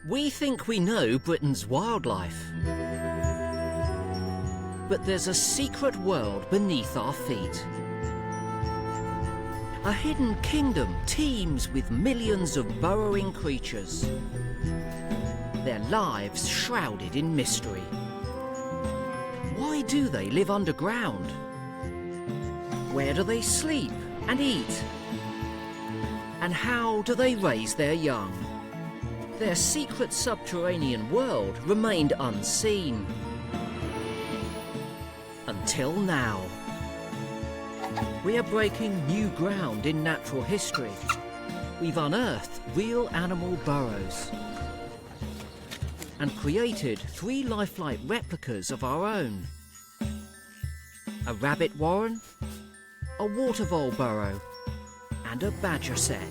We think we know Britain's wildlife. But there's a secret world beneath our feet. A hidden kingdom teems with millions of burrowing creatures. Their lives shrouded in mystery. Why do they live underground? Where do they sleep and eat? And how do they raise their young? Their secret subterranean world remained unseen. Until now. We are breaking new ground in natural history. We've unearthed real animal burrows and created 3 lifelike replicas of our own. A rabbit warren, a water vole burrow, and a badger set.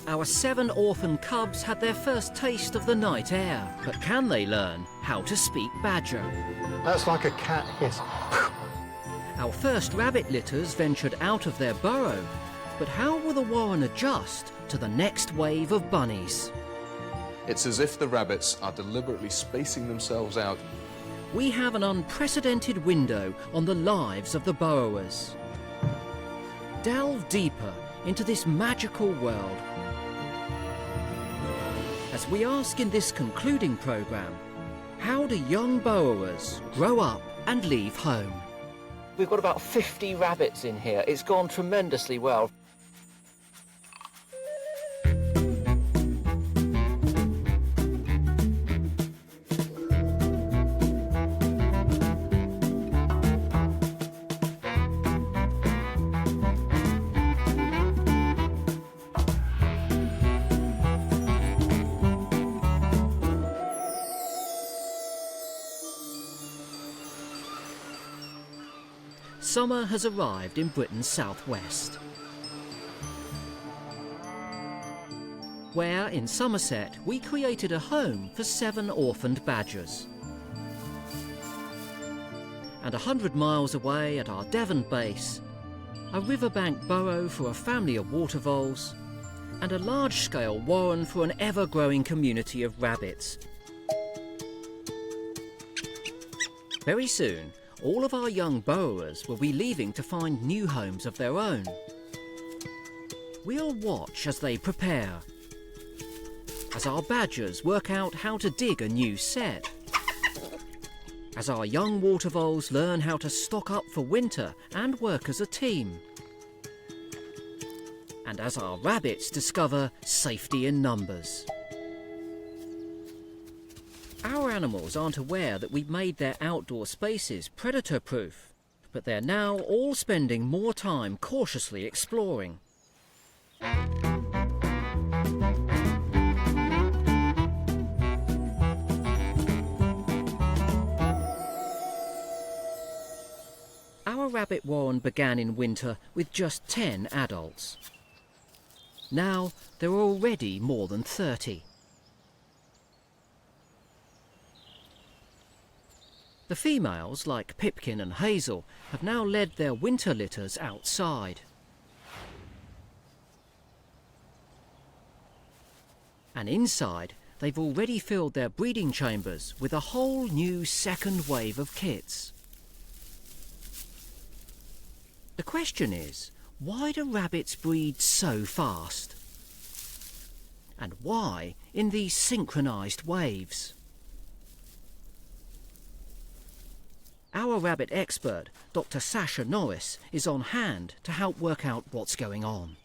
Our 7 orphan cubs had their first taste of the night air, but can they learn how to speak badger? That's like a cat hiss. Our first rabbit litters ventured out of their burrow, but how will the warren adjust to the next wave of bunnies? It's as if the rabbits are deliberately spacing themselves out. We have an unprecedented window on the lives of the burrowers. Delve deeper into this magical world as we ask in this concluding programme, how do young burrowers grow up and leave home? We've got about 50 rabbits in here. It's gone tremendously well. Summer has arrived in Britain's southwest, where in Somerset we created a home for 7 orphaned badgers. And 100 miles away at our Devon base, a riverbank burrow for a family of water voles and a large-scale warren for an ever-growing community of rabbits. Very soon, all of our young burrowers will be leaving to find new homes of their own. We'll watch as they prepare, as our badgers work out how to dig a new set, as our young water voles learn how to stock up for winter and work as a team, and as our rabbits discover safety in numbers. Our animals aren't aware that we've made their outdoor spaces predator-proof, but they're now all spending more time cautiously exploring. Our rabbit warren began in winter with just 10 adults. Now there are already more than 30. The females, like Pipkin and Hazel, have now led their winter litters outside. And inside, they've already filled their breeding chambers with a whole new second wave of kits. The question is, why do rabbits breed so fast? And why in these synchronised waves? Our rabbit expert, Dr. Sasha Norris, is on hand to help work out what's going on.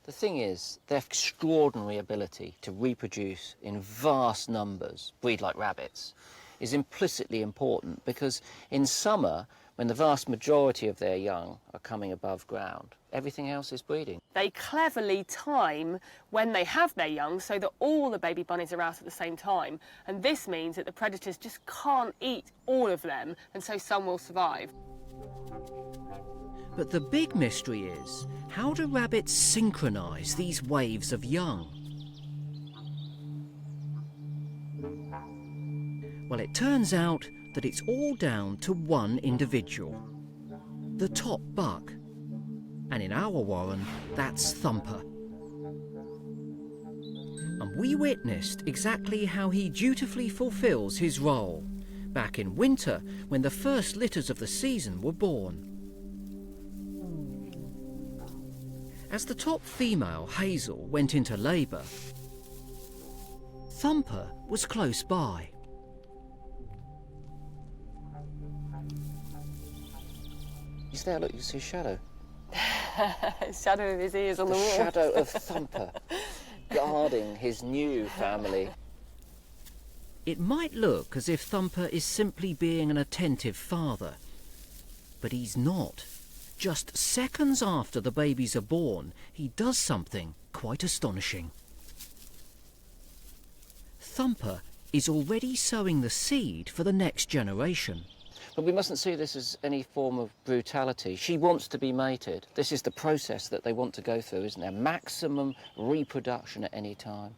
The thing is, their extraordinary ability to reproduce in vast numbers, breed like rabbits, is implicitly important because in summer, when the vast majority of their young are coming above ground, everything else is breeding. They cleverly time when they have their young so that all the baby bunnies are out at the same time. And this means that the predators just can't eat all of them, and so some will survive. But the big mystery is, how do rabbits synchronise these waves of young? Well, it turns out that it's all down to one individual, the top buck. And in our warren, that's Thumper. we witnessed exactly how he dutifully fulfills his role, back in winter when the first litters of the season were born. As the top female, Hazel, went into labour, Thumper was close by. He's there, look, you see his shadow. Shadow of his ears on the wall. Shadow of Thumper, guarding his new family. It might look as if Thumper is simply being an attentive father, but he's not. Just seconds after the babies are born, he does something quite astonishing. Thumper is already sowing the seed for the next generation. But we mustn't see this as any form of brutality. She wants to be mated. This is the process that they want to go through, isn't there? Maximum reproduction at any time.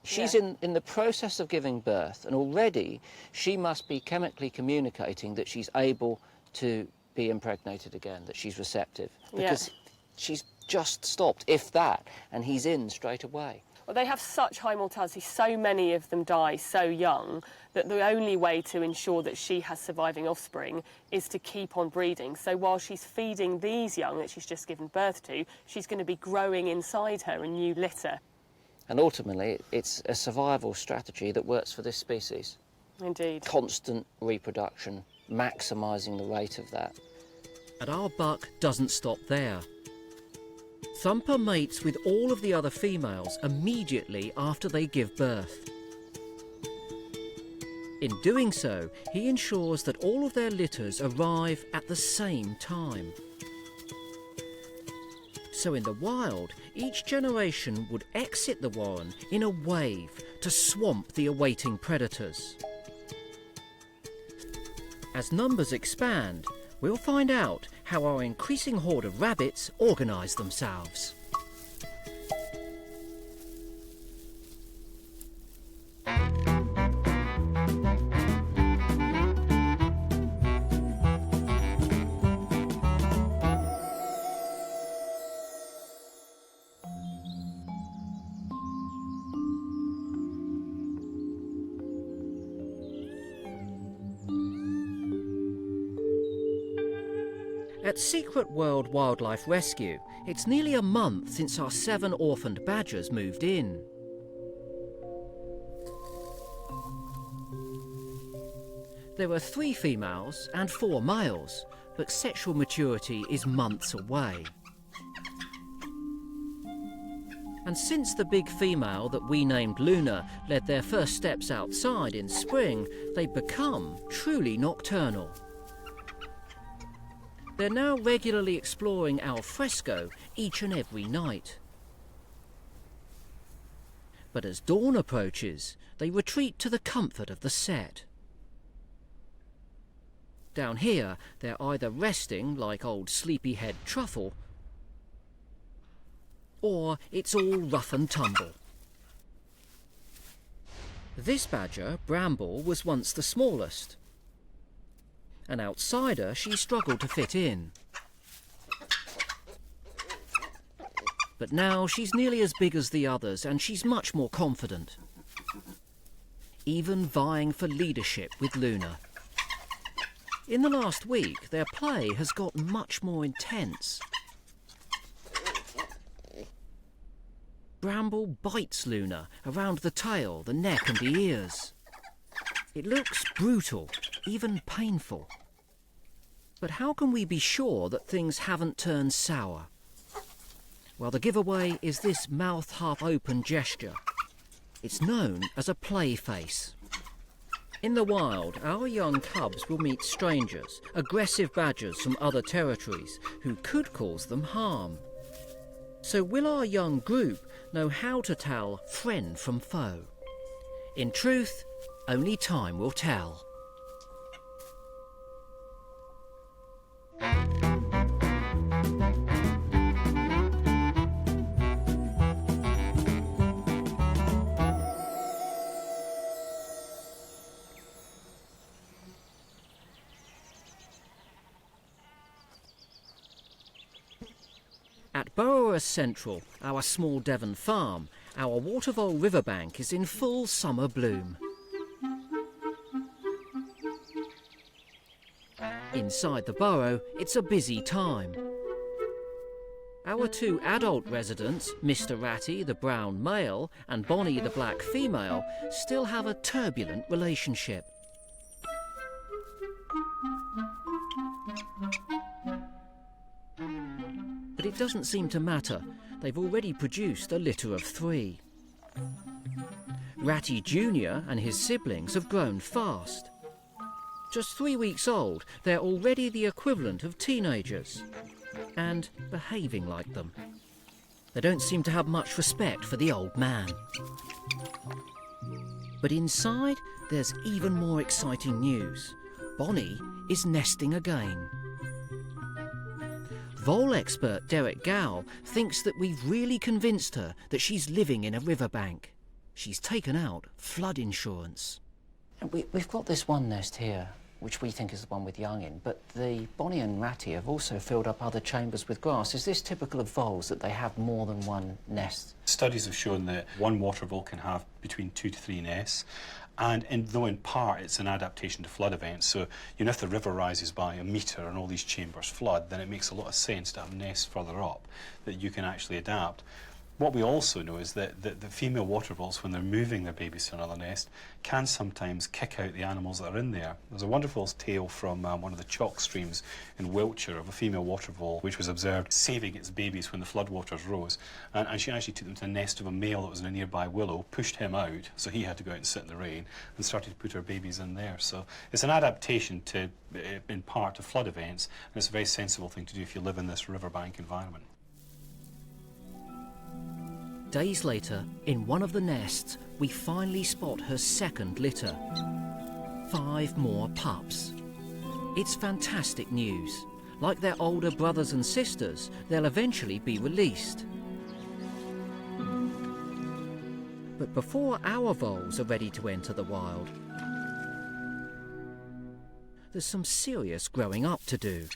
She's in the process of giving birth, and already she must be chemically communicating that she's able to be impregnated again, that she's receptive. Because she's just stopped, if that, and he's in straight away. Well, they have such high mortality, so many of them die so young, that the only way to ensure that she has surviving offspring is to keep on breeding. So while she's feeding these young that she's just given birth to, she's going to be growing inside her a new litter. And ultimately, it's a survival strategy that works for this species. Indeed. Constant reproduction, maximising the rate of that. And our buck doesn't stop there. Thumper mates with all of the other females immediately after they give birth. In doing so, he ensures that all of their litters arrive at the same time. So in the wild, each generation would exit the warren in a wave to swamp the awaiting predators. As numbers expand, we'll find out how our increasing horde of rabbits organise themselves. At Secret World Wildlife Rescue, it's nearly a month since our 7 orphaned badgers moved in. There are 3 females and 4 males, but sexual maturity is months away. And since the big female that we named Luna led their first steps outside in spring, they've become truly nocturnal. They're now regularly exploring al fresco each and every night. But as dawn approaches, they retreat to the comfort of the set. Down here, they're either resting like old sleepyhead Truffle, or it's all rough and tumble. This badger, Bramble, was once the smallest. An outsider, she struggled to fit in. But now she's nearly as big as the others, and she's much more confident. Even vying for leadership with Luna. In the last week, their play has gotten much more intense. Bramble bites Luna around the tail, the neck and the ears. It looks brutal, even painful. But how can we be sure that things haven't turned sour? Well, the giveaway is this mouth half-open gesture. It's known as a play face. In the wild, our young cubs will meet strangers, aggressive badgers from other territories, who could cause them harm. So will our young group know how to tell friend from foe? In truth, only time will tell. At Burrowers Central, our small Devon farm, our Water Vole riverbank is in full summer bloom. Inside the burrow, it's a busy time. Our two adult residents, Mr. Ratty, the brown male, and Bonnie, the black female, still have a turbulent relationship. But it doesn't seem to matter. They've already produced a litter of 3. Ratty Jr. and his siblings have grown fast. Just 3 weeks old, they're already the equivalent of teenagers. And behaving like them. They don't seem to have much respect for the old man. But inside, there's even more exciting news. Bonnie is nesting again. Vole expert Derek Gow thinks that we've really convinced her that she's living in a riverbank. She's taken out flood insurance. We've got this one nest here, which we think is the one with young in, but the Bonnie and Ratty have also filled up other chambers with grass. Is this typical of voles, that they have more than one nest? Studies have shown that one water vole can have between 2 to 3 nests, and though in part it's an adaptation to flood events, so you know, if the river rises by a metre and all these chambers flood, then it makes a lot of sense to have nests further up that you can actually adapt. What we also know is that the female water voles, when they're moving their babies to another nest, can sometimes kick out the animals that are in there. There's a wonderful tale from one of the chalk streams in Wiltshire of a female water vole which was observed saving its babies when the floodwaters rose, and she actually took them to the nest of a male that was in a nearby willow, pushed him out, so he had to go out and sit in the rain, and started to put her babies in there. So it's an adaptation to, in part, to flood events, and it's a very sensible thing to do if you live in this riverbank environment. Days later, in one of the nests, we finally spot her second litter. 5 more pups. It's fantastic news. Like their older brothers and sisters, they'll eventually be released. But before our voles are ready to enter the wild, there's some serious growing up to do.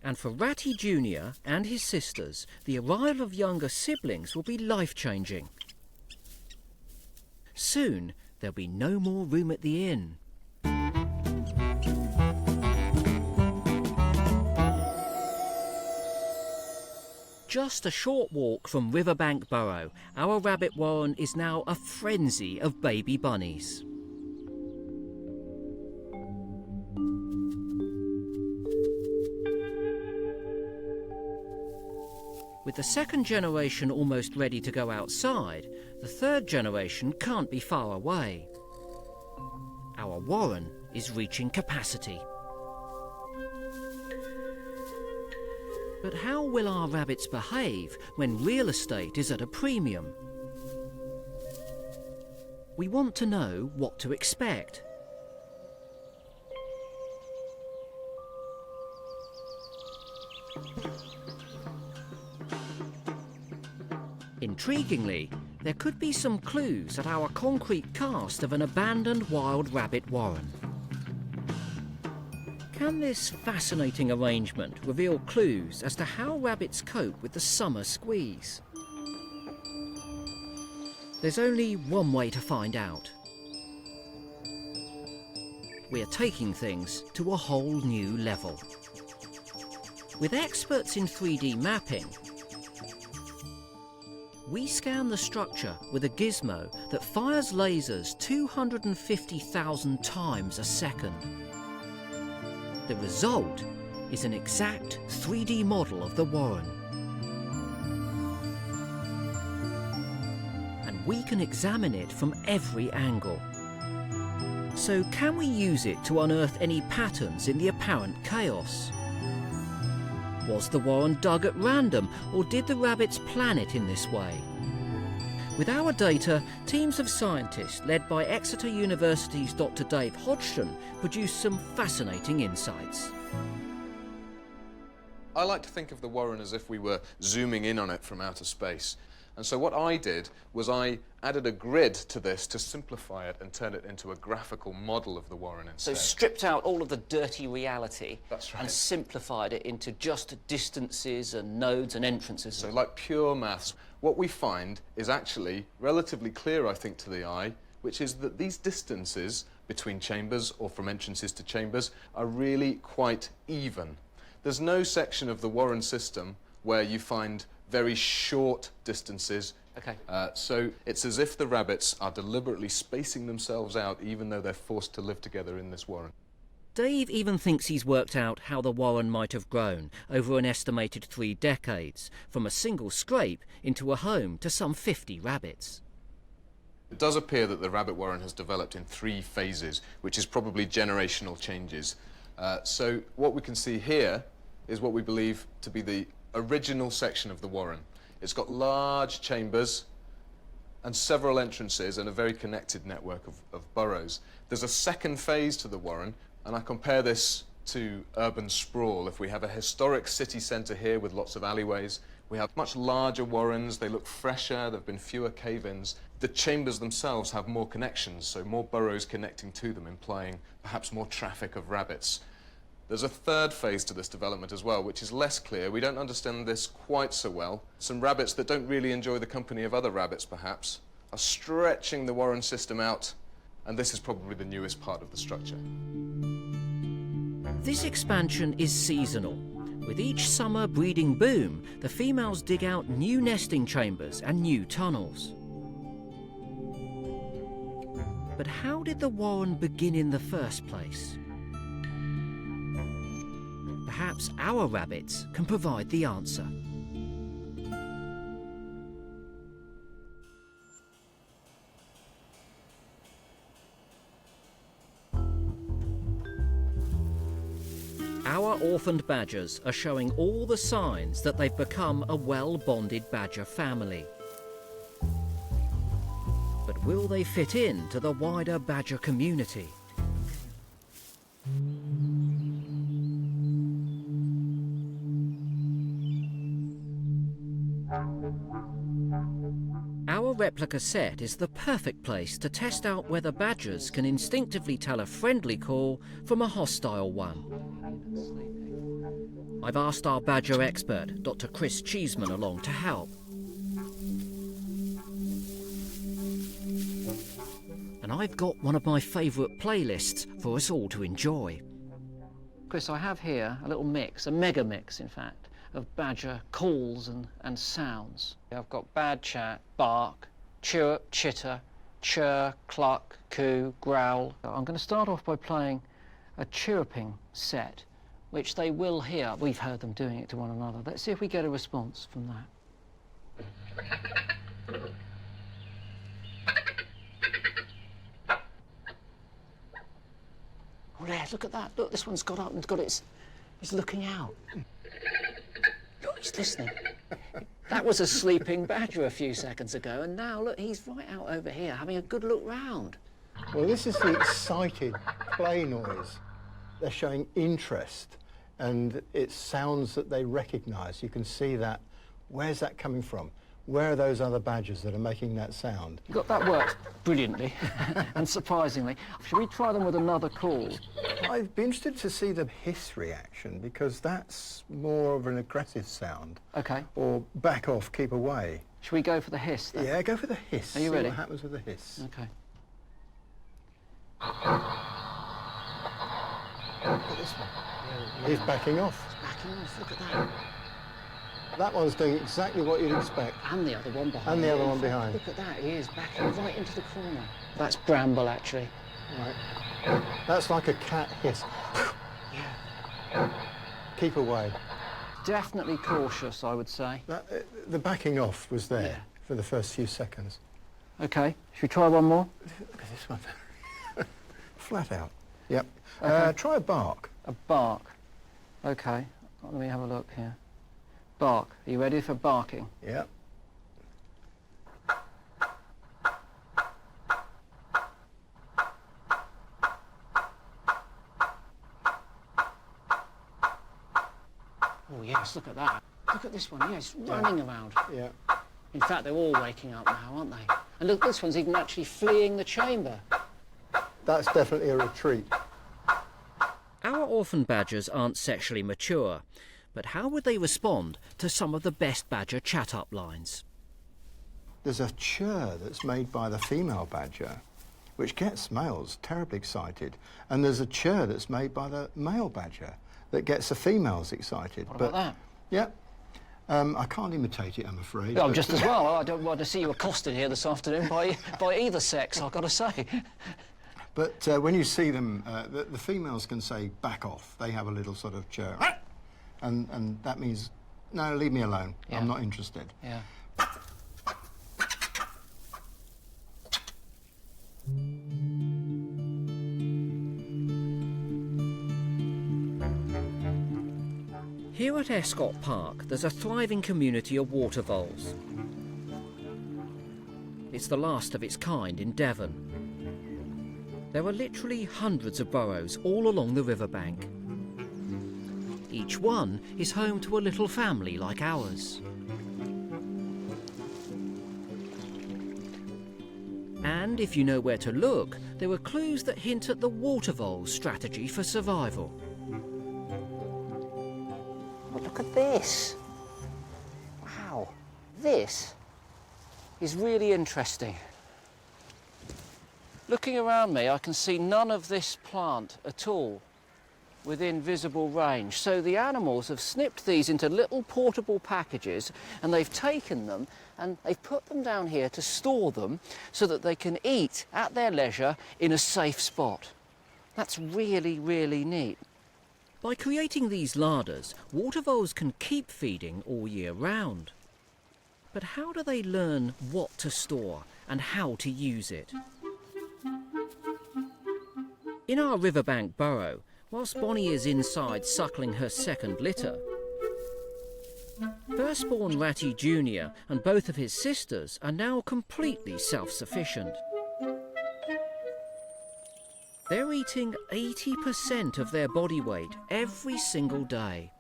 And for Ratty Jr. and his sisters, the arrival of younger siblings will be life-changing. Soon, there'll be no more room at the inn. Just a short walk from Riverbank Burrow, our rabbit warren is now a frenzy of baby bunnies. With the second generation almost ready to go outside, the third generation can't be far away. Our warren is reaching capacity. But how will our rabbits behave when real estate is at a premium? We want to know what to expect. Intriguingly, there could be some clues at our concrete cast of an abandoned wild rabbit warren. Can this fascinating arrangement reveal clues as to how rabbits cope with the summer squeeze? There's only one way to find out. We are taking things to a whole new level. With experts in 3D mapping, we scan the structure with a gizmo that fires lasers 250,000 times a second. The result is an exact 3D model of the warren. And we can examine it from every angle. So can we use it to unearth any patterns in the apparent chaos? Was the warren dug at random, or did the rabbits plan it in this way? With our data, teams of scientists led by Exeter University's Dr. Dave Hodgson produced some fascinating insights. I like to think of the warren as if we were zooming in on it from outer space. And so what I did was I added a grid to this to simplify it and turn it into a graphical model of the warren So instead. stripped out all of the dirty reality That's right. and simplified it into just distances and nodes and entrances. So like pure maths. What we find is actually relatively clear, I think, to the eye, which is that these distances between chambers or from entrances to chambers are really quite even. There's no section of the warren system where you find very short distances. Okay. So it's as if the rabbits are deliberately spacing themselves out even though they're forced to live together in this warren. Dave even thinks he's worked out how the warren might have grown over an estimated 3 decades, from a single scrape into a home to some 50 rabbits. It does appear that the rabbit warren has developed in 3 phases, which is probably generational changes. So what we can see here is what we believe to be the original section of the warren. It's got large chambers and several entrances and a very connected network of burrows. There's a second phase to the warren, and I compare this to urban sprawl. If we have a historic city centre here with lots of alleyways, we have much larger warrens, they look fresher, there have been fewer cave-ins. The chambers themselves have more connections, so more burrows connecting to them, implying perhaps more traffic of rabbits. There's a third phase to this development as well, which is less clear. We don't understand this quite so well. Some rabbits that don't really enjoy the company of other rabbits, perhaps, are stretching the warren system out, and this is probably the newest part of the structure. This expansion is seasonal. With each summer breeding boom, the females dig out new nesting chambers and new tunnels. But how did the warren begin in the first place? Perhaps our rabbits can provide the answer. Our orphaned badgers are showing all the signs that they've become a well-bonded badger family. But will they fit in to the wider badger community? Our replica set is the perfect place to test out whether badgers can instinctively tell a friendly call from a hostile one. I've asked our badger expert, Dr. Chris Cheeseman, along to help. And I've got one of my favourite playlists for us all to enjoy. Chris, I have here a little mix, a mega mix in fact, of badger calls and sounds. I've got bad chat, bark, chirp, chitter, chirr, cluck, coo, growl. I'm going to start off by playing a chirping set, which they will hear. We've heard them doing it to one another. Let's see if we get a response from that. Oh, there, look at that. Look, this one's got up and got its... He's looking out. Look, he's listening. That was a sleeping badger a few seconds ago, and now, look, he's right out over here having a good look round. Well, this is the excited play noise. They're showing interest, and it's sounds that they recognise. You can see that. Where's that coming from? Where are those other badgers that are making that sound? That worked brilliantly and surprisingly. Should we try them with another call? I'd be interested to see the hiss reaction, because that's more of an aggressive sound. OK. Or back off, keep away. Should we go for the hiss then? Yeah, go for the hiss. Are you see ready? what happens with the hiss. OK. Look at this one. He's backing off. Backing off, look at that. That one's doing exactly what you'd expect. And the other one behind. And the other In one fact, behind. Look at that, he is backing right into the corner. That's bramble, actually. Right. That's like a cat hiss. Yeah. Keep away. Definitely cautious, I would say. The backing off was there Yeah. for the first few seconds. OK, should we try one more? Look at this one. Flat out. Yep. Okay. Try a bark. A bark. OK, let me have a look here. Bark. Are you ready for barking? Yep. Oh, yes, look at that. Look at this one, yes, running around. Yeah. In fact, they're all waking up now, aren't they? And look, this one's even actually fleeing the chamber. That's definitely a retreat. Our orphan badgers aren't sexually mature, but how would they respond to some of the best badger chat-up lines? There's a chirr that's made by the female badger, which gets males terribly excited. And there's a chirr that's made by the male badger that gets the females excited. What about that? Yeah. I can't imitate it, I'm afraid. Oh, just as well. I don't want to see you accosted here this afternoon by either sex, I've got to say. But when you see them, the females can say, back off. They have a little sort of chirr. And that means, no, leave me alone. Yeah. I'm not interested. Yeah. Here at Escott Park, there's a thriving community of water voles. It's the last of its kind in Devon. There are literally hundreds of burrows all along the riverbank. Each one is home to a little family like ours. And if you know where to look, there are clues that hint at the water vole's strategy for survival. But look at this. Wow, this is really interesting. Looking around me, I can see none of this plant at all within visible range. So the animals have snipped these into little portable packages and they've taken them and they've put them down here to store them so that they can eat at their leisure in a safe spot. That's really, really neat. By creating these larders, water voles can keep feeding all year round. But how do they learn what to store and how to use it? In our riverbank burrow, whilst Bonnie is inside suckling her second litter, firstborn Ratty Jr. and both of his sisters are now completely self-sufficient. They're eating 80% of their body weight every single day.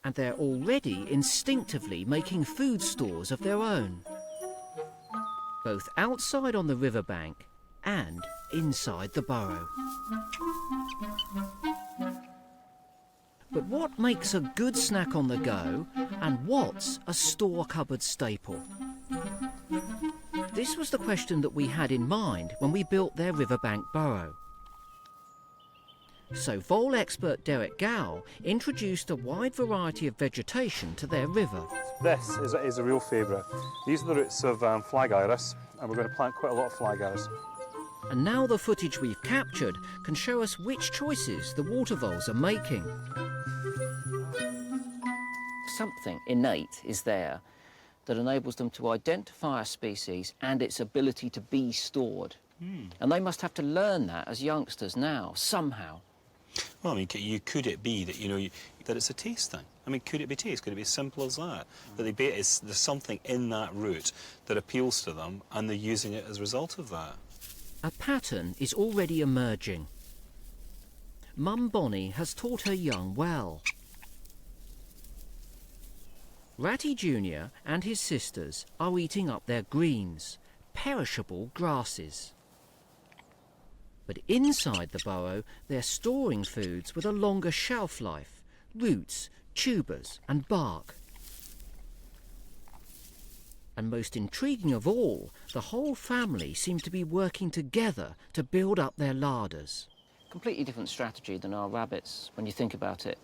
And they're already instinctively making food stores of their own, both outside on the riverbank and inside the burrow. But what makes a good snack on the go, and what's a store cupboard staple? This was the question that we had in mind when we built their riverbank burrow. So vole expert Derek Gow introduced a wide variety of vegetation to their river. This is a real favourite. These are the roots of flag iris, and we're going to plant quite a lot of flag iris. And now the footage we've captured can show us which choices the water voles are making. Something innate is there that enables them to identify a species and its ability to be stored. And they must have to learn that as youngsters now, somehow. Well, I mean, could it be that, that it's a taste thing? I mean, could it be taste? Could it be as simple as that? That there's something in that root that appeals to them and they're using it as a result of that. A pattern is already emerging. Mum Bonnie has taught her young well. Ratty Jr. and his sisters are eating up their greens, perishable grasses. But inside the burrow, they're storing foods with a longer shelf life, roots, tubers and bark. And most intriguing of all, the whole family seem to be working together to build up their larders. Completely different strategy than our rabbits, when you think about it.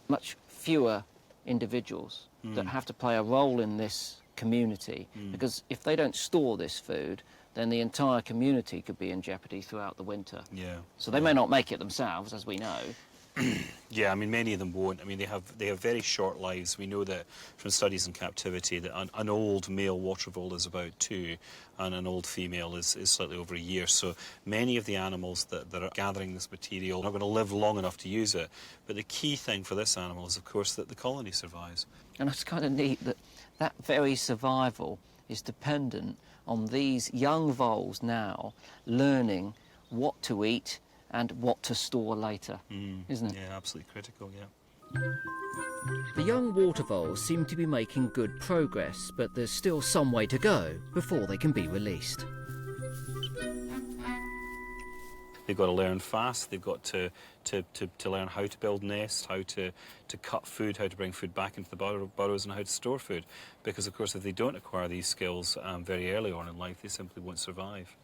Much fewer individuals that have to play a role in this community, because if they don't store this food, then the entire community could be in jeopardy throughout the winter. Yeah. So they may not make it themselves, as we know. Yeah, I mean, many of them won't. I mean, they have very short lives. We know that from studies in captivity that an old male water vole is about 2 and an old female is slightly over a year. So many of the animals that are gathering this material are not going to live long enough to use it. But the key thing for this animal is, of course, that the colony survives. And it's kind of neat that that very survival is dependent on these young voles now learning what to eat and what to store later, isn't it? Yeah, absolutely critical, yeah. The young water voles seem to be making good progress, but there's still some way to go before they can be released. They've got to learn fast. They've got to learn how to build nests, how to cut food, how to bring food back into the burrows, and how to store food. Because, of course, if they don't acquire these skills very early on in life, they simply won't survive.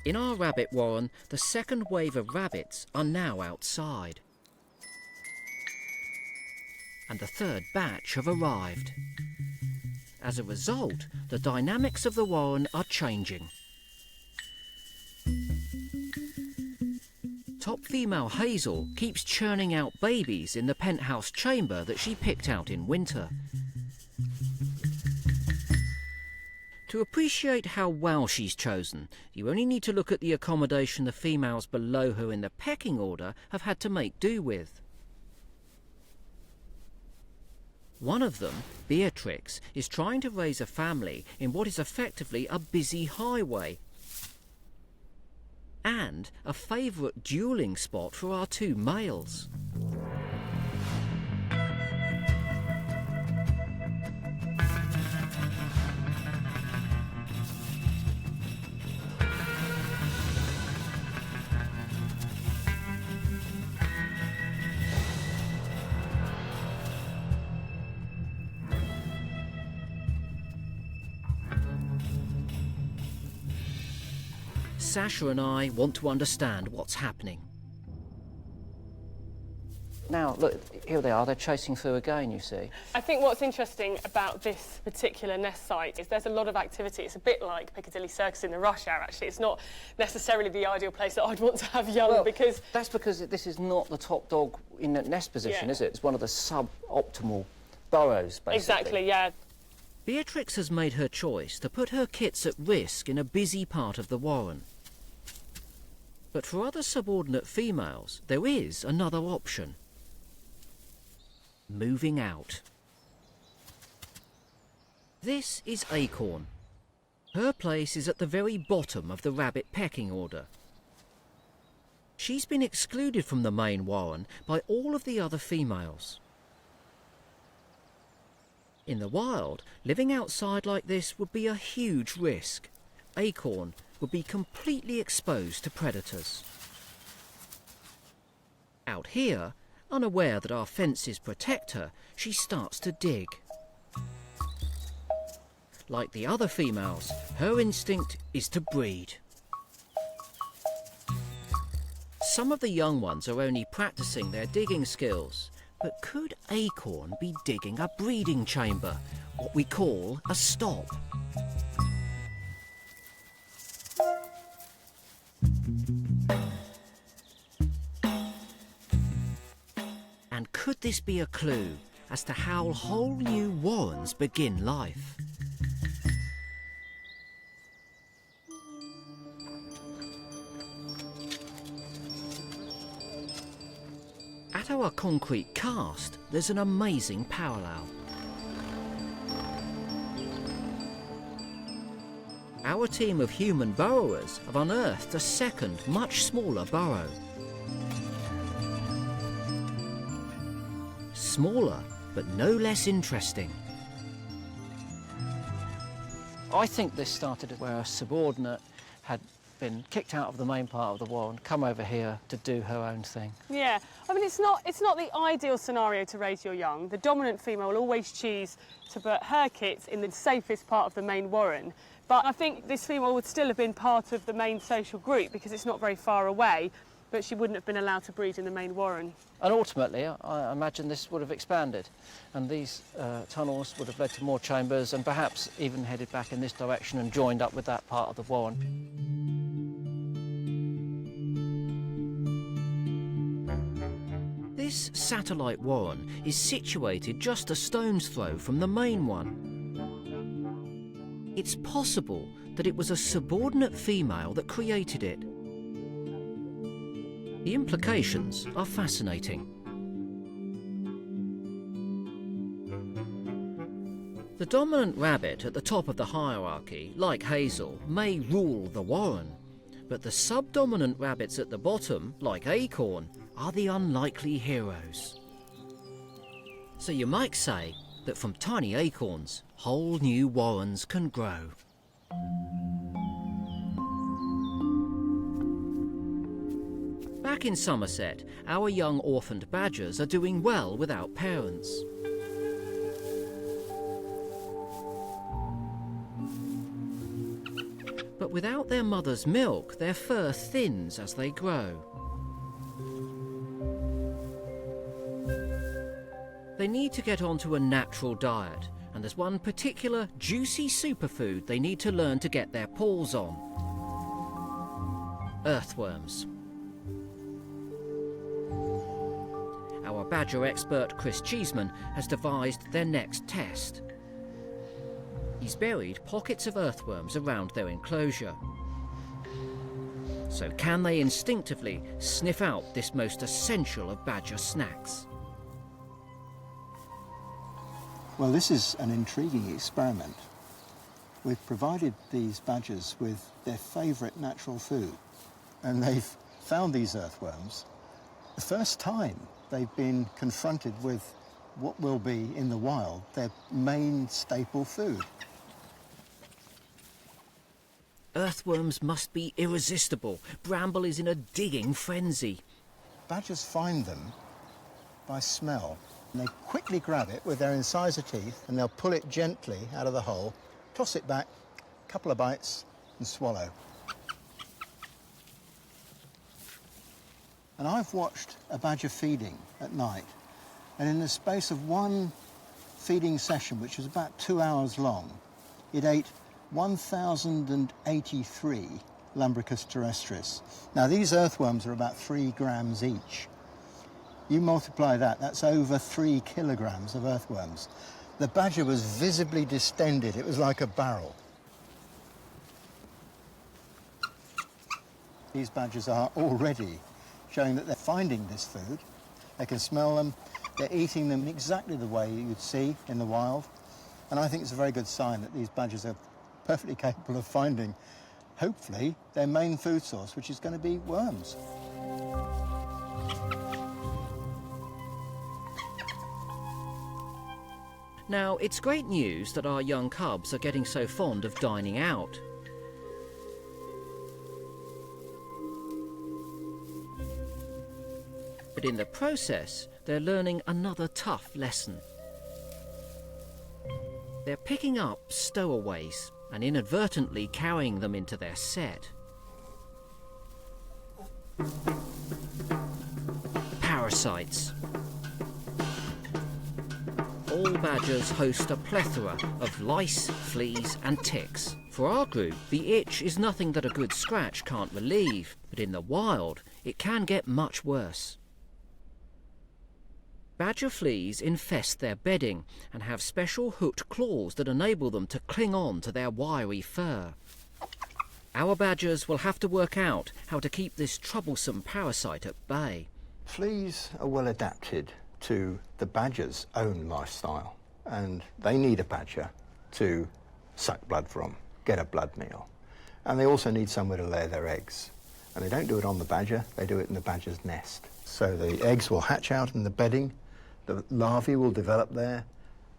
In our rabbit warren, the second wave of rabbits are now outside. And the third batch have arrived. As a result, the dynamics of the warren are changing. Top female Hazel keeps churning out babies in the penthouse chamber that she picked out in winter. To appreciate how well she's chosen, you only need to look at the accommodation the females below her in the pecking order have had to make do with. One of them, Beatrix, is trying to raise a family in what is effectively a busy highway and a favourite duelling spot for our two males. Sasha and I want to understand what's happening. Now, look, here they are. They're chasing through again, you see. I think what's interesting about this particular nest site is there's a lot of activity. It's a bit like Piccadilly Circus in the rush hour, actually. It's not necessarily the ideal place that I'd want to have young, because... That's because this is not the top dog in the nest position, is it? It's one of the sub-optimal burrows, basically. Exactly, yeah. Beatrix has made her choice to put her kits at risk in a busy part of the warren. But for other subordinate females, there is another option. Moving out. This is Acorn. Her place is at the very bottom of the rabbit pecking order. She's been excluded from the main warren by all of the other females. In the wild, living outside like this would be a huge risk. Acorn would be completely exposed to predators. Out here, unaware that our fences protect her, she starts to dig. Like the other females, her instinct is to breed. Some of the young ones are only practicing their digging skills, but could Acorn be digging a breeding chamber, what we call a stop? And could this be a clue as to how whole new warrens begin life? At our concrete cast, there's an amazing parallel. Our team of human burrowers have unearthed a second, much smaller burrow. Smaller, but no less interesting. I think this started where a subordinate had been kicked out of the main part of the warren, come over here to do her own thing. Yeah, I mean, it's not the ideal scenario to raise your young. The dominant female will always choose to put her kits in the safest part of the main warren. But I think this female would still have been part of the main social group because it's not very far away, but she wouldn't have been allowed to breed in the main warren. And ultimately, I imagine this would have expanded, and these tunnels would have led to more chambers and perhaps even headed back in this direction and joined up with that part of the warren. This satellite warren is situated just a stone's throw from the main one. It's possible that it was a subordinate female that created it. The implications are fascinating. The dominant rabbit at the top of the hierarchy, like Hazel, may rule the warren, but the subdominant rabbits at the bottom, like Acorn, are the unlikely heroes. So you might say that from tiny acorns, whole new warrens can grow. Back in Somerset, our young orphaned badgers are doing well without parents. But without their mother's milk, their fur thins as they grow. They need to get onto a natural diet, and there's one particular juicy superfood they need to learn to get their paws on. Earthworms. Our badger expert Chris Cheeseman has devised their next test. He's buried pockets of earthworms around their enclosure. So can they instinctively sniff out this most essential of badger snacks? Well, this is an intriguing experiment. We've provided these badgers with their favourite natural food, and they've found these earthworms. The first time they've been confronted with what will be, in the wild, their main staple food. Earthworms must be irresistible. Bramble is in a digging frenzy. Badgers find them by smell. And they quickly grab it with their incisor teeth, and they'll pull it gently out of the hole, toss it back, a couple of bites, and swallow. And I've watched a badger feeding at night, and in the space of one feeding session, which was about 2 hours long, it ate 1,083 Lumbricus terrestris. Now, these earthworms are about 3 grams each. You multiply that, that's over 3 kilograms of earthworms. The badger was visibly distended. It was like a barrel. These badgers are already showing that they're finding this food. They can smell them. They're eating them exactly the way you'd see in the wild. And I think it's a very good sign that these badgers are perfectly capable of finding, hopefully, their main food source, which is going to be worms. Now, it's great news that our young cubs are getting so fond of dining out. But in the process, they're learning another tough lesson. They're picking up stowaways and inadvertently carrying them into their set. Parasites. All badgers host a plethora of lice, fleas and ticks. For our group, the itch is nothing that a good scratch can't relieve, but in the wild, it can get much worse. Badger fleas infest their bedding and have special hooked claws that enable them to cling on to their wiry fur. Our badgers will have to work out how to keep this troublesome parasite at bay. Fleas are well adapted to the badger's own lifestyle, and they need a badger to suck blood from, get a blood meal. And they also need somewhere to lay their eggs. And they don't do it on the badger, they do it in the badger's nest. So the eggs will hatch out in the bedding, the larvae will develop there.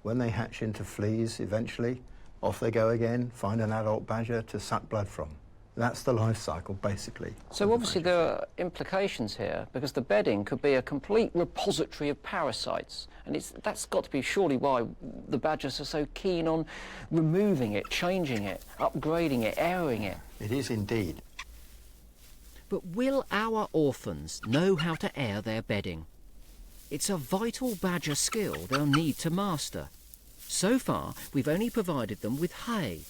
When they hatch into fleas eventually, off they go again, find an adult badger to suck blood from. That's the life cycle, basically. So obviously there are implications here, because the bedding could be a complete repository of parasites, and that's got to be surely why the badgers are so keen on removing it, changing it, upgrading it, airing it. It is indeed. But will our orphans know how to air their bedding? It's a vital badger skill they'll need to master. So far, we've only provided them with hay.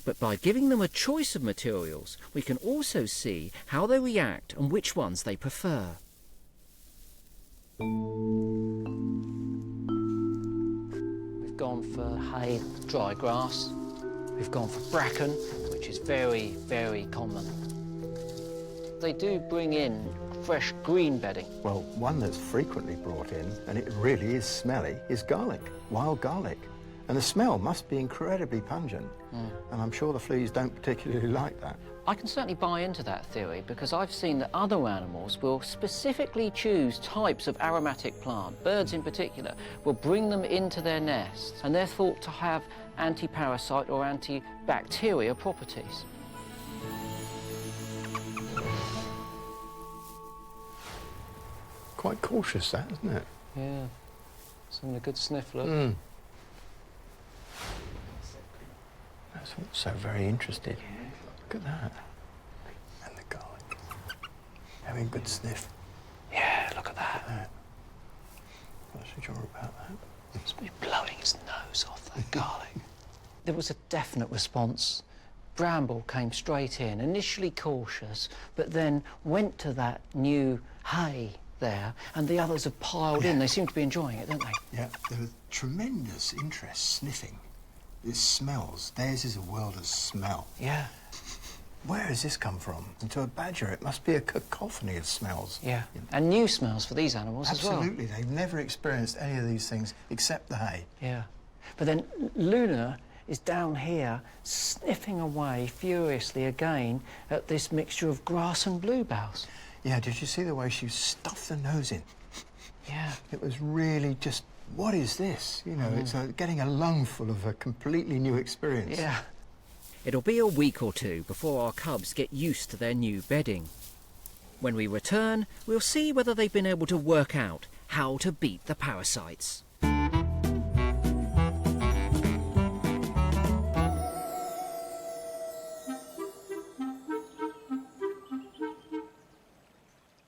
But by giving them a choice of materials, we can also see how they react and which ones they prefer. We've gone for hay, dry grass. We've gone for bracken, which is very, very common. They do bring in fresh green bedding. Well, one that's frequently brought in, and it really is smelly, is garlic, wild garlic. And the smell must be incredibly pungent. And I'm sure the fleas don't particularly like that. I can certainly buy into that theory because I've seen that other animals will specifically choose types of aromatic plant. Birds in particular will bring them into their nests, and they're thought to have anti-parasite or antibacterial properties. Quite cautious, that, isn't it? Yeah, it's having a good sniff, look. That's also very interesting. Look at that. And the garlic. Having a good sniff. Yeah, look at that. Not so sure about that. Must be blowing his nose off that garlic. There was a definite response. Bramble came straight in, initially cautious, but then went to that new hay there, and the others have piled in. They seem to be enjoying it, don't they? Yeah, there was tremendous interest sniffing. It smells. Theirs is a world of smell. Yeah. Where has this come from? And to a badger, it must be a cacophony of smells. Yeah, and new smells for these animals as well. Absolutely. They've never experienced any of these things except the hay. Yeah. But then Luna is down here sniffing away furiously again at this mixture of grass and bluebells. Yeah, did you see the way she stuffed the nose in? Yeah. It was really just, what is this? You know, it's getting a lungful of a completely new experience. Yeah. It'll be a week or two before our cubs get used to their new bedding. When we return, we'll see whether they've been able to work out how to beat the parasites.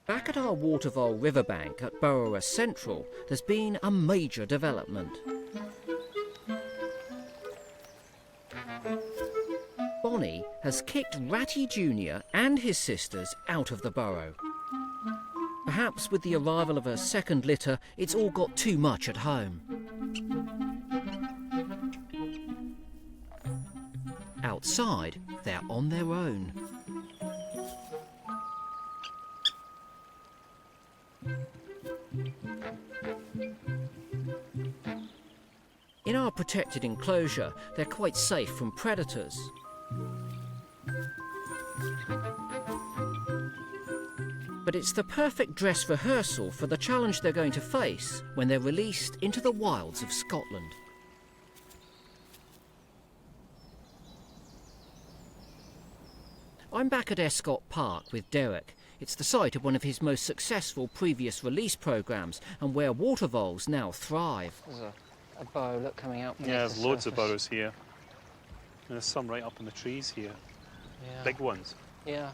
Back at our Water Vole riverbank at Burrowers Central, there's been a major development. Bonnie has kicked Ratty Jr. and his sisters out of the burrow. Perhaps with the arrival of her second litter, it's all got too much at home. Outside, they're on their own. In our protected enclosure, they're quite safe from predators. But it's the perfect dress rehearsal for the challenge they're going to face when they're released into the wilds of Scotland. I'm back at Escott Park with Derek. It's the site of one of his most successful previous release programmes and where water voles now thrive. There's a burrow, look, coming out. Yeah, there's loads of burrows here. And there's some right up in the trees here. Yeah. Big ones. Yeah.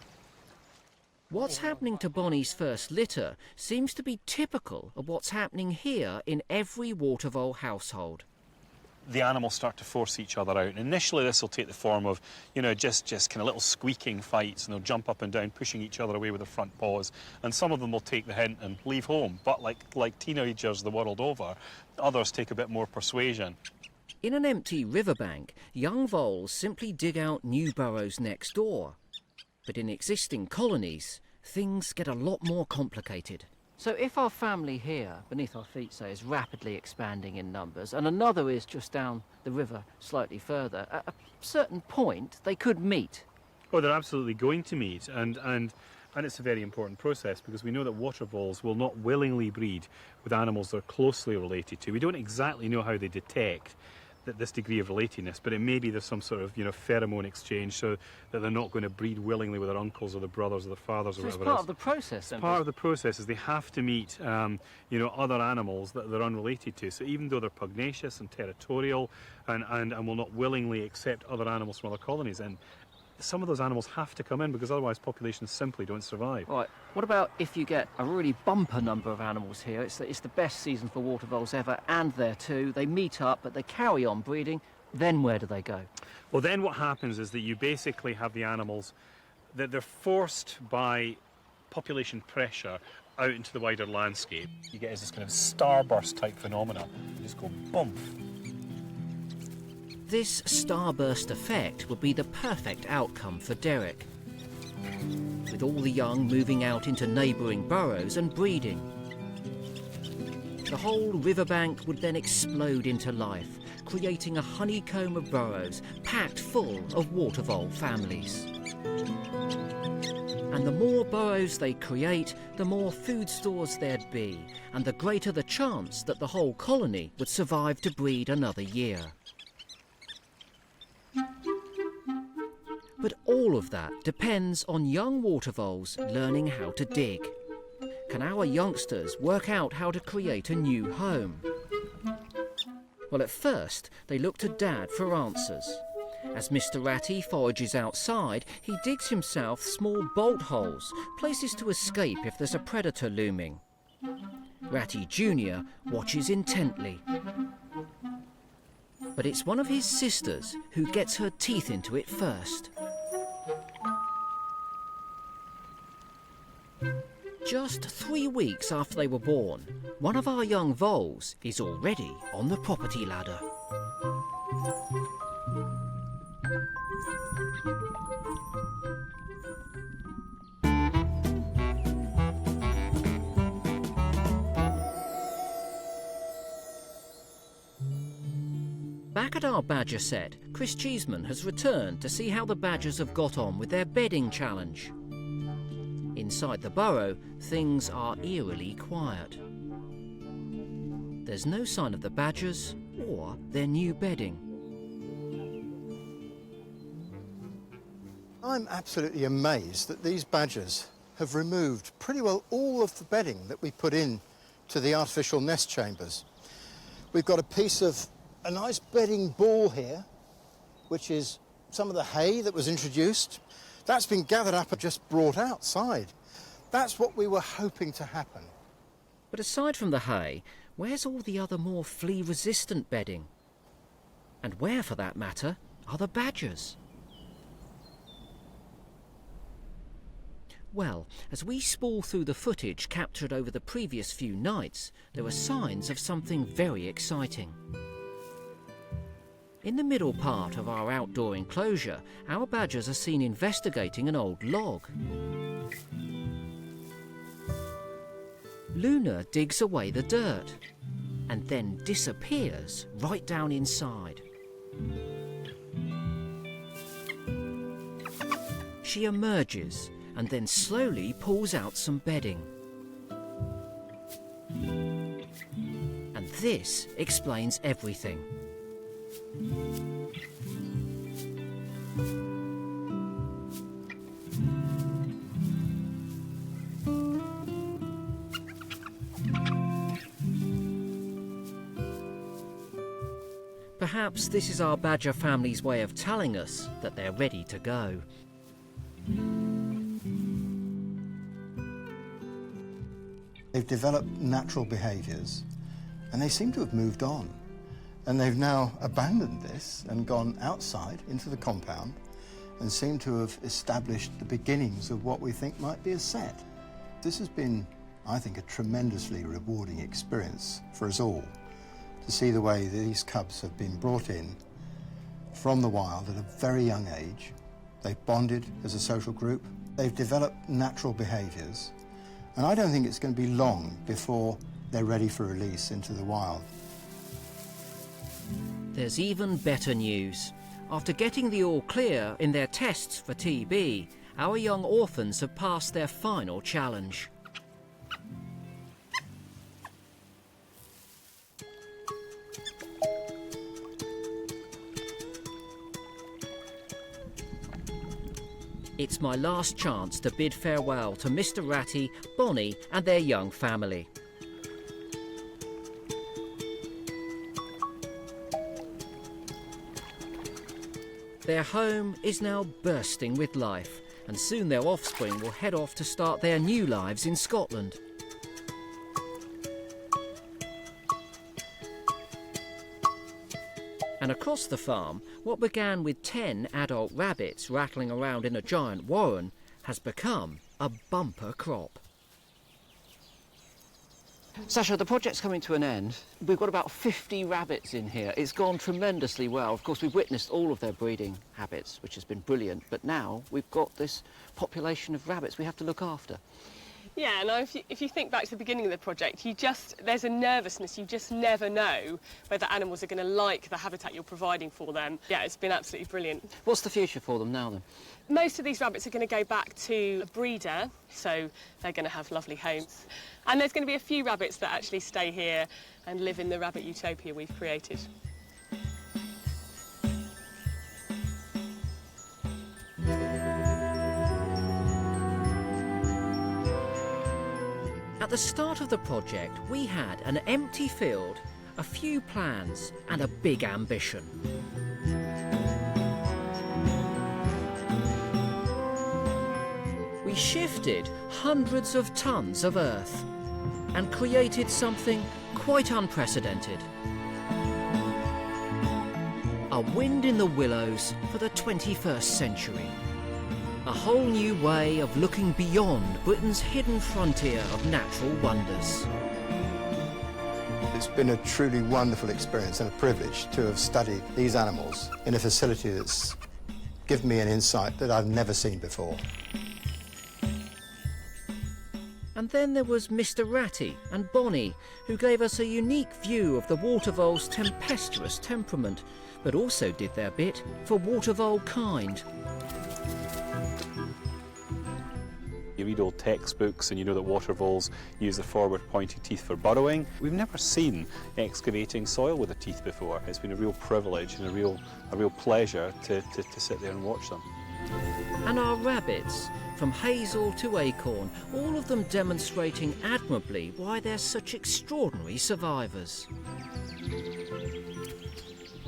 What's happening to Bonnie's first litter seems to be typical of what's happening here in every water vole household. The animals start to force each other out. And initially this will take the form of, you know, just kind of little squeaking fights, and they'll jump up and down, pushing each other away with their front paws. And some of them will take the hint and leave home. But like teenagers the world over, others take a bit more persuasion. In an empty riverbank, young voles simply dig out new burrows next door. But in existing colonies, things get a lot more complicated. So if our family here, beneath our feet, say, is rapidly expanding in numbers, and another is just down the river slightly further, at a certain point, they could meet. Oh, they're absolutely going to meet, and it's a very important process because we know that water voles will not willingly breed with animals they're closely related to. We don't exactly know how they detect this degree of relatedness, but it may be there's some sort of, you know, pheromone exchange so that they're not going to breed willingly with their uncles or their brothers or their fathers or whatever. It's part of the process, then. Part of the process is they have to meet, you know, other animals that they're unrelated to. So even though they're pugnacious and territorial and will not willingly accept other animals from other colonies, and some of those animals have to come in because otherwise populations simply don't survive. Right, what about if you get a really bumper number of animals here? It's the best season for water voles ever, and there too. They meet up, but they carry on breeding. Then where do they go? Well, then what happens is that you basically have the animals that they're forced by population pressure out into the wider landscape. You get this kind of starburst type phenomena. You just go boom. This starburst effect would be the perfect outcome for Derek. with all the young moving out into neighbouring burrows and breeding. The whole riverbank would then explode into life, creating a honeycomb of burrows packed full of water vole families. And the more burrows they create, the more food stores there'd be, and the greater the chance that the whole colony would survive to breed another year. But all of that depends on young water voles learning how to dig. Can our youngsters work out how to create a new home? Well, at first, they look to Dad for answers. As Mr. Ratty forages outside, he digs himself small bolt holes, places to escape if there's a predator looming. Ratty Jr. watches intently. But it's one of his sisters who gets her teeth into it first. Just 3 weeks after they were born, one of our young voles is already on the property ladder. Back at our badger set, Chris Cheeseman has returned to see how the badgers have got on with their bedding challenge. Inside the burrow, things are eerily quiet. There's no sign of the badgers or their new bedding. I'm absolutely amazed that these badgers have removed pretty well all of the bedding that we put in to the artificial nest chambers. We've got a piece of a nice bedding ball here, which is some of the hay that was introduced. That's been gathered up and just brought outside. That's what we were hoping to happen. But aside from the hay, where's all the other more flea-resistant bedding? And where, for that matter, are the badgers? Well, as we spool through the footage captured over the previous few nights, there are signs of something very exciting. In the middle part of our outdoor enclosure, our badgers are seen investigating an old log. Luna digs away the dirt and then disappears right down inside. She emerges and then slowly pulls out some bedding. And this explains everything. Perhaps this is our badger family's way of telling us that they're ready to go. They've developed natural behaviours and they seem to have moved on. And they've now abandoned this and gone outside into the compound and seem to have established the beginnings of what we think might be a set. This has been, I think, a tremendously rewarding experience for us all to see the way these cubs have been brought in from the wild at a very young age. They've bonded as a social group. They've developed natural behaviours. And I don't think it's going to be long before they're ready for release into the wild. There's even better news. After getting the all clear in their tests for TB, our young orphans have passed their final challenge. It's my last chance to bid farewell to Mr. Ratty, Bonnie and their young family. Their home is now bursting with life, and soon their offspring will head off to start their new lives in Scotland. And across the farm, what began with 10 adult rabbits rattling around in a giant warren has become a bumper crop. Sasha, the project's coming to an end. We've got about 50 rabbits in here. It's gone tremendously well. Of course, we've witnessed all of their breeding habits, which has been brilliant, but now we've got this population of rabbits we have to look after. Yeah, and if you think back to the beginning of the project, there's a nervousness. You just never know whether animals are going to like the habitat you're providing for them. Yeah, it's been absolutely brilliant. What's the future for them now, then? Most of these rabbits are going to go back to a breeder, so they're going to have lovely homes. And there's going to be a few rabbits that actually stay here and live in the rabbit utopia we've created. At the start of the project, we had an empty field, a few plans and a big ambition. We shifted hundreds of tons of earth and created something quite unprecedented. A wind in the willows for the 21st century. A whole new way of looking beyond Britain's hidden frontier of natural wonders. It's been a truly wonderful experience and a privilege to have studied these animals in a facility that's given me an insight that I've never seen before. And then there was Mr. Ratty and Bonnie, who gave us a unique view of the water vole's tempestuous temperament, but also did their bit for water vole kind. You read old textbooks and you know that water voles use the forward pointed teeth for burrowing. We've never seen excavating soil with the teeth before. It's been a real privilege and a real pleasure to sit there and watch them. And our rabbits, from hazel to acorn, all of them demonstrating admirably why they're such extraordinary survivors.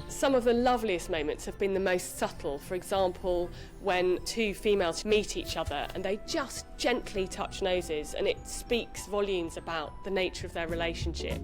Some of the loveliest moments have been the most subtle. For example, when two females meet each other and they just gently touch noses, and it speaks volumes about the nature of their relationship.